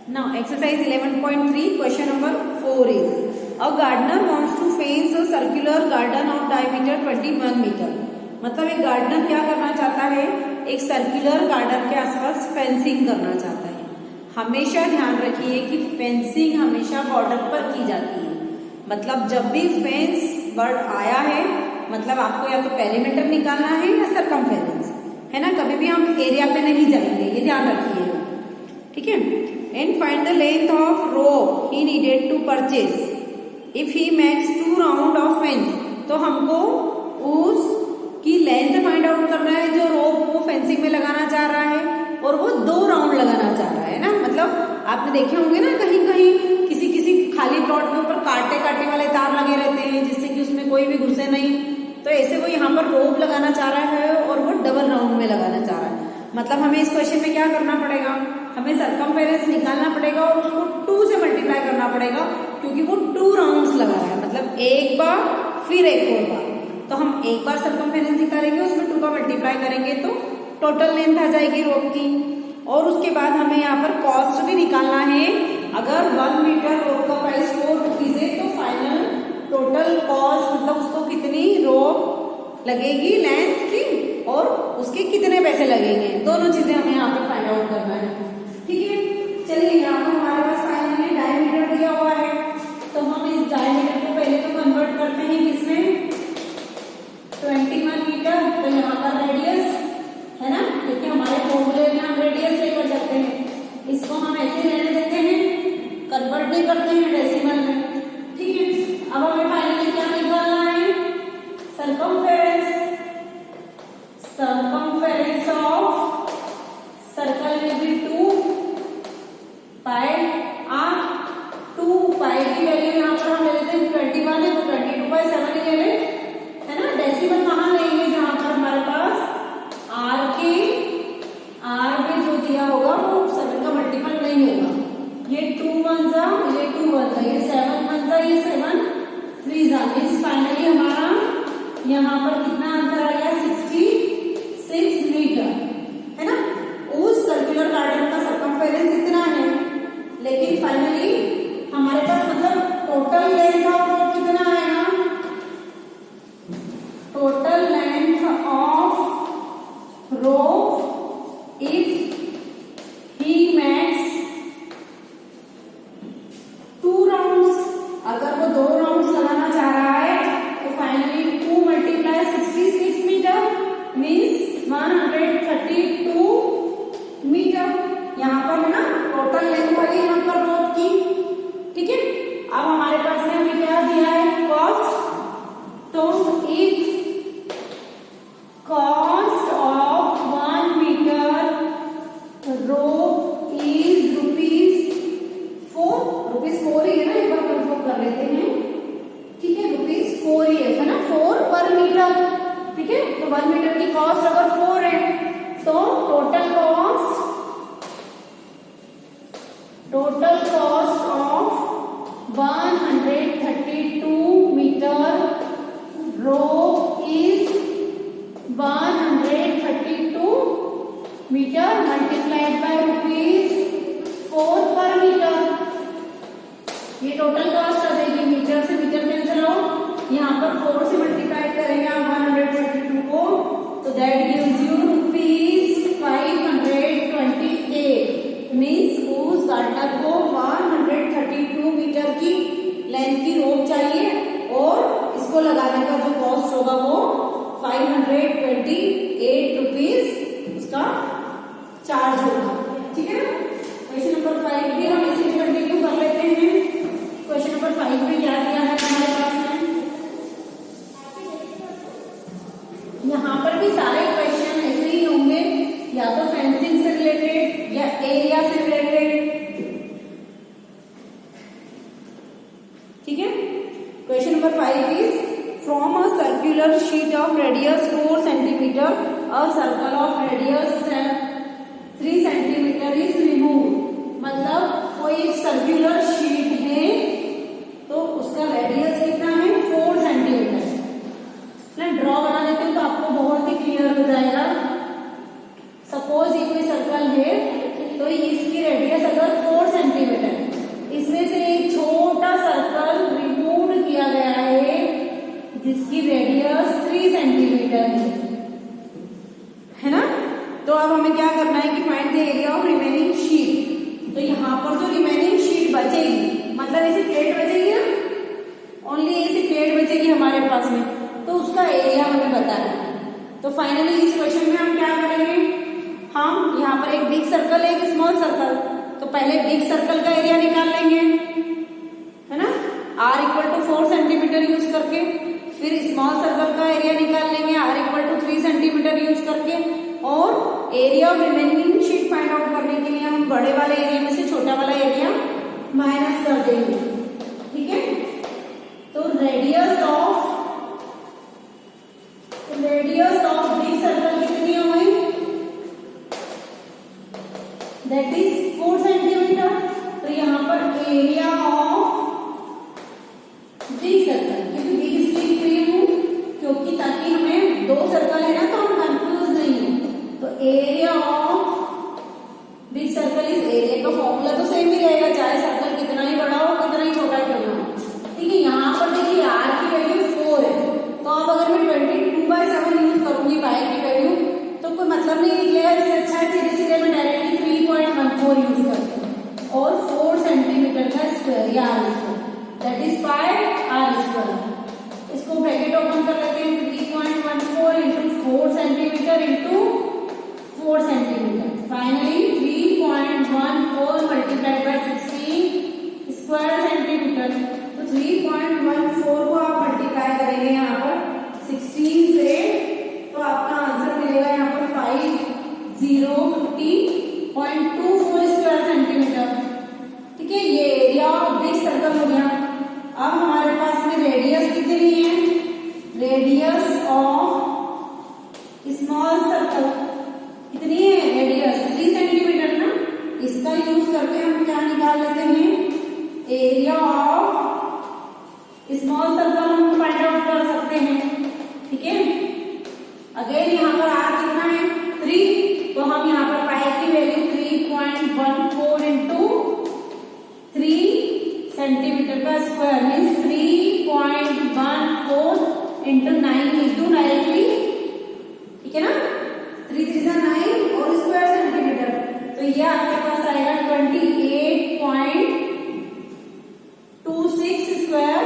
Now exercise 11.3 question number 4 is a gardener wants to fence a circular garden of diameter 21 meter. मतलब एक gardener क्या करना चाहता है, एक सर्कुलर गार्डन के आसपास फेंसिंग करना चाहता है। हमेशा ध्यान रखिए कि फेंसिंग हमेशा बॉर्डर पर की जाती है। मतलब जब भी फेंस वर्ड आया है मतलब आपको या तो पेरीमीटर निकालना है या सरकमफेरेंस, है ना। कभी भी हम एरिया पे नहीं जाएंगे, ये ध्यान रखिएगा, ठीक है। And find the length of rope he needed to purchase if he makes 2 round of fence. तो हमको उसकी लेंथ फाइंड आउट करना है जो रोप वो फेंसिंग में लगाना चाह रहा है, और वो 2 राउंड लगाना चाह रहा है ना। मतलब आपने देखे होंगे ना कहीं कहीं किसी किसी खाली प्लॉट के ऊपर काटे वाले तार लगे रहते हैं जिससे कि उसमें कोई भी घुसे नहीं। तो ऐसे वो यहाँ पर रोप लगाना चाह रहा है और वो डबल राउंड में लगाना चाह रहा है। मतलब हमें इस क्वेश्चन में क्या करना पड़ेगा, हमें सरकमफेरेंस निकालना पड़ेगा और उसको 2 से मल्टीप्लाई करना पड़ेगा, क्योंकि वो 2 राउंड्स लगा रहा है। मतलब एक बार फिर एक और बार। तो हम एक बार सरकमफेरेंस निकालेंगे, उसमें 2 का मल्टीप्लाई करेंगे तो टोटल लेंथ आ जाएगी रोप की। और उसके बाद हमें यहाँ पर कॉस्ट भी निकालना है। अगर 1 मीटर रोप का प्राइस 4 रुपीज है तो फाइनल टोटल कॉस्ट मतलब उसको कितनी रोप लगेगी लेंथ की और उसके कितने पैसे लगेंगे, दोनों चीजें हमें यहाँ पर फाइंड आउट करना है, ठीक है। चलिए यहाँ पर हमारे पास फाइनली डायमीटर दिया हुआ है, तो हम इस डायमीटर को पहले तो कन्वर्ट करते हैं किसमें, 21 मीटर। तो यहाँ पर रेडियस है ना, क्योंकि हमारे फॉर्मूले में हम रेडियस लेकर जाते हैं, इसको हम ऐसे रहने देते हैं, कन्वर्ट नहीं करते हैं डेसिमल में, ठीक है। अब हमें फाइनली क्या निकालना है, circumference. Circumference of circle will be 2 pi r। 2 पाई की वैल्यू यहाँ पर हम ले लेते हैं 21 है तो 22/7 ही ले लें, है ना। डेसिमल कहाँ लेंगे, जहाँ पर हमारे पास r में जो दिया होगा वो 7 का मल्टीपल नहीं होगा। ये 2 1 जा, ये 2 1 जा, ये 7 1 जा, ये 7 3 जा। मीन्स फाइनली हमारा यहाँ पर कितना आंसर आ गया, 66 मीटर, है ना। उस सर्कुलर गार्डन का सरकमफेरेंस इतना है, लेकिन फाइनली हमारे पास मतलब टोटल लेंथ ऑफ रोप कितना आएगा, total length of rope if he makes 2 rounds. अगर वो 2 राउंड्स लगाना चाह रहा है तो finally 2 multiply 66 metre means 132 metre. यहाँ पर है ना टोटल लेंथ वाली यहाँ पर रोप की, ठीक है। अब हमारे पास में हमें क्या दिया है, कॉस्ट। तो if cost of 1 metre rope is ₹4 ही है ना, एक बार कंफर्म कर लेते हैं, ठीक है। ₹4 ही है ना, 4 पर मीटर, ठीक है। तो 1 मीटर की कॉस्ट अगर 4 है तो total cost of 132 metre rope is 132 metre multiplied by ₹4 per metre. ये टोटल कॉस्ट आ जाएगी, मीटर से मीटर कैंसिल आउट, यहाँ पर 4 से मल्टीप्लाई करेंगे हम 132 को, तो दैट गिव्स यू ₹528। मीन्स उस गार्डनर को 132 मीटर की लेंथ की रोप चाहिए और इसको लगाने का जो कॉस्ट होगा वो 528 रुपीज उसका चार्ज होगा, ठीक है ना। क्वेश्चन नंबर 5 भी हम इसे कंटिन्यू कर लेते हैं। क्वेश्चन नंबर 5 में क्या दिया है हमारे पास में, कोई सर्कल है तो इसकी रेडियस अगर 4 सेंटीमीटर, इसमें से एक छोटा सर्कल रिमूव किया गया है जिसकी रेडियस 3 सेंटीमीटर है ना। तो अब हमें क्या करना है कि find the area of remaining sheet. तो यहाँ पर जो रिमेनिंग शीट बचेगी, मतलब ऐसी प्लेट बचेगी ना, ओनली ऐसी प्लेट बचेगी हमारे पास में, तो उसका एरिया हमें बताना है। तो फाइनली इस क्वेश्चन में हम क्या करेंगे, हम यहाँ पर एक बिग सर्कल है, एक स्मॉल सर्कल, तो पहले बिग सर्कल का एरिया निकाल लेंगे, है ना, r equal to 4 centimetre use करके। फिर स्मॉल सर्कल का एरिया निकाल लेंगे r equal to 3 centimetre use करके। और area of remaining sheet find out करने के लिए हम बड़े वाले एरिया में से छोटा वाला एरिया माइनस कर देंगे, ठीक है। तो रेडियस ऑफ बिग सर्कल कितनी हो गई, दैट इज 4 सेंटीमीटर। तो यहाँ पर एरिया ऑफ बिग सर्कल, क्योंकि बिग इसलिए लिख रही हूँ क्योंकि ताकि हमें दो सर्कल है ना तो हम कंफ्यूज नहीं हो। तो area of big circle is, area का फॉर्मूला तो सेम ही रहेगा, चाहे सर्कल कितना ही बड़ा हो कितना ही छोटा क्यों ना हो, ठीक है। यहाँ पर देखिए r की वैल्यू 4 है, तो अब अगर मैं 22/7 यूज करूंगी पाई की वैल्यू तो कोई मतलब नहीं निकलेगा। इससे अच्छा है सीधे सीधे मैं डायरेक्टली 3.14 यूज करती हूँ और 4 सेंटीमीटर का स्क्वायर या r square, that is 5r square. इसको ब्रैकेट ओपन कर लेते हैं, 3.14 into 4 centimetre into 4 centimetre, finally 3.14 multiplied by 16 square centimetre. तो 3.14 को आप मल्टीप्लाई करेंगे यहाँ पर 16 से, तो आपका आंसर मिलेगा यहाँ पर 5050.24 स्क्वायर सेंटीमीटर, ठीक है। ये एरिया ऑफ बिग सर्कल हो गया। अब हमारे पास में रेडियस कितनी है, रेडियस ऑफ स्मॉल सर्कल कितनी है, रेडियस 3 सेंटीमीटर ना। इसका यूज करके हम क्या निकाल लेते हैं, एरिया ऑफ स्मॉल सर्कल हम फाइंड आउट कर सकते हैं, ठीक है। अगेन यहाँ पर r कितना है 3, तो हम यहाँ पर पाई की वैल्यू 3.14 इंटू 3 सेंटीमीटर का square means 3.14 into 9 into directly, ठीक है ना, 3 3 9 और स्क्वायर सेंटीमीटर। तो ये आपके पास आएगा 28.26 स्क्वायर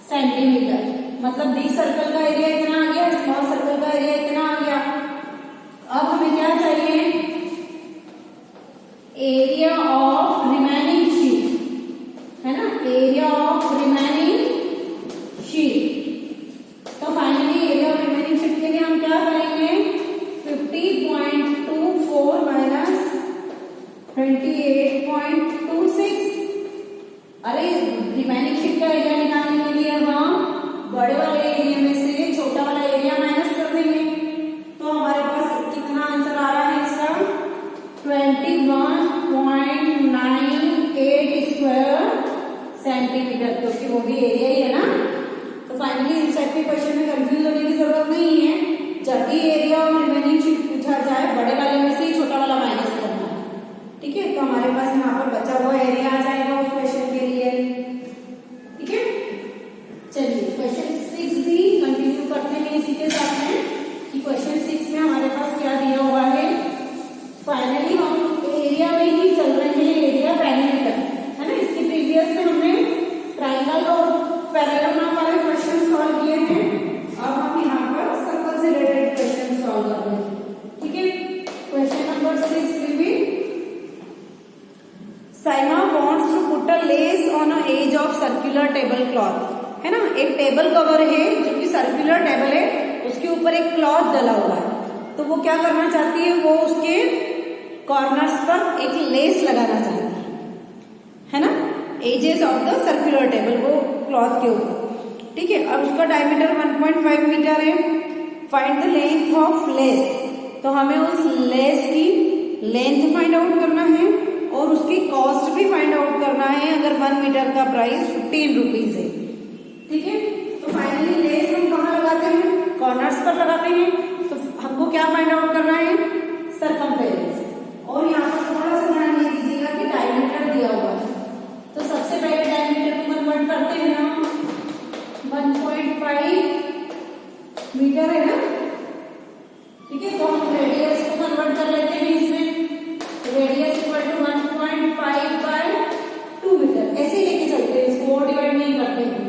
सेंटीमीटर। मतलब बिग सर्कल का एरिया इतना आ गया, स्मॉल सर्कल का एरिया इतना आ गया। अब हमें क्या चाहिए, एरिया ऑफ रिमेनिंग शीट, है ना, एरिया ऑफ रिमेनिंग शीट। तो finally area of remaining sheet के लिए हम क्या करेंगे, 50.24 माइनस 28.26। अरे रिमेनिंग शीट का एरिया निकालने के लिए हम बड़े वाले एरिया में से छोटा वाला एरिया माइनस कर देंगे। तो हमारे पास कितना आंसर आ रहा है इसका, 21.98 स्क्वायर सेंटीमीटर, क्योंकि वो भी एरिया ही है ना। तो फाइनली इस टाइप के क्वेश्चन में कंफ्यूज होने की जरूरत नहीं है। जब भी एरिया और रिमेनिंग शीट पूछा जाए बड़े वाले में से ही छोटा वाला माइनस करना है, ठीक है। तो हमारे पास यहाँ पर बचा हुआ एरिया आ जाएगा उस क्वेश्चन के लिए, ठीक है। चलिए क्वेश्चन 6 भी कंटिन्यू करते हैं इसी के साथ में कि क्वेश्चन 6 में हमारे पास क्या दिया हुआ है। फाइनली हम एरिया में ही चल रहे हैं, एरिया पैरामीटर, है ना। इसके प्रीवियस में हमने ट्रायंगल और पैरेललोग्राम वाले क्वेश्चन सॉल्व किए थे। अब हम यहाँ पर सर्कल से रिलेटेड क्वेश्चन सॉल्व कर रहे हैं, ठीक है। Question number 6 will be, Saima wants to put a lace on a edge of circular table cloth, है ना। एक टेबल कवर है जो कि सर्कुलर टेबल है, उसके ऊपर एक क्लॉथ डला हुआ है। तो वो क्या करना चाहती है, वो उसके कॉर्नर्स पर एक लेस लगाना चाहती है ना, edges of the circular table, वो क्लॉथ के ऊपर, ठीक है। अब उसका डायमीटर 1.5 मीटर है। Find the length of lace, तो हमें उस लेस की लेंथ फाइंड आउट करना है और उसकी कॉस्ट भी फाइंड आउट करना है। अगर 1 मीटर का प्राइस 15 रुपीज है, ठीक है। तो फाइनली लेस हम कहाँ लगाते हैं, कॉर्नर्स पर लगाते हैं। तो हमको क्या फाइंड आउट करना है, सरकमफेरेंस, रेडियस को कन्वर्ट कर लेते हैं इसमें, रेडियस इक्वल टू 1.5/2 मीटर, ऐसे ही लेके चलते हैं इसको, और डिवाइड नहीं करते हैं,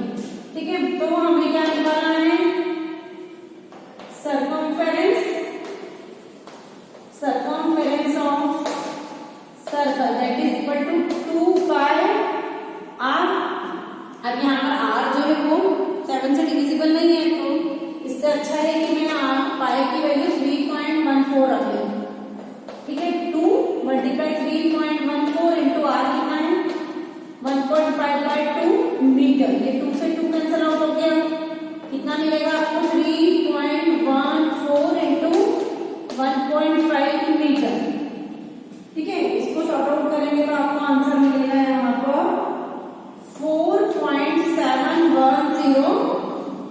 ठीक है। तो हमें क्या निकालना है, circumference of circle that is equal to 2 r। अब यहाँ पर r जो है वो 7 से डिविजिबल नहीं है, तो इससे अच्छा है कि मैं पाई की वैल्यू 3.14 रख लूं, ठीक है। 2 मल्टीप्लाई 3.14 इंटू आर कितना है 1.5/2 मीटर, ये 2 से 2 कैंसिल आउट हो गया, कितना मिलेगा आपको 3.14 इंटू 1.5 मीटर, ठीक है। इसको सॉर्ट आउट करेंगे तो आपको आंसर मिलेगा यहाँ पर 4.710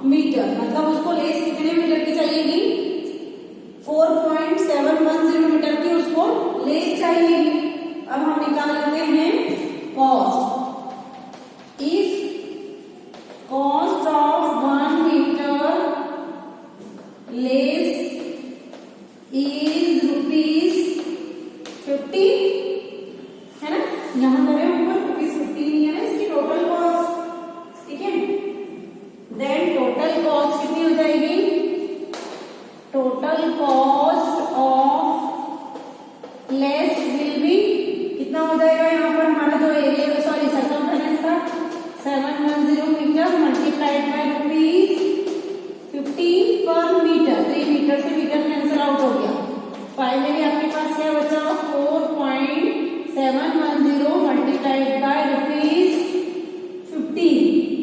मीटर, मतलब उसको लेस कितने मीटर की चाहिएगी, 4.710 मीटर की उसको लेस चाहिएगी। अब हम निकाल लेते हैं cost. If cost of 1 metre lace is ₹50, है ना, यहाँ करें ऊपर ₹15 है ना इसकी टोटल कॉस्ट, ठीक है। देन टोटल कॉस्ट कितनी हो जाएगी, total cost of less will be कितना हो जाएगा, यहाँ पर हमारा जो एरिया सॉरी सर्कमफेरेंस था 710 मीटर मल्टीप्लाइड बाय ₹15 पर मीटर, 3 मीटर से मीटर कैंसिल आउट हो गया, फाइनली आपके पास क्या बचा 4.710 मल्टीप्लाइड बाय ₹15,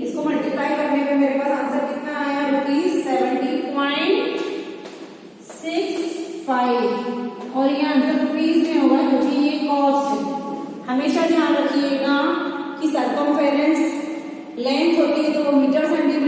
इसको मल्टीप्लाई करने पे मेरे पास आंसर कितना आया ₹70.65, और ये आंसर रुपीज में होगा क्योंकि ये कॉस्ट है। हमेशा ध्यान रखिएगा कि सर्कमफेरेंस लेंथ होती है तो वो मीटर सेंटीमीटर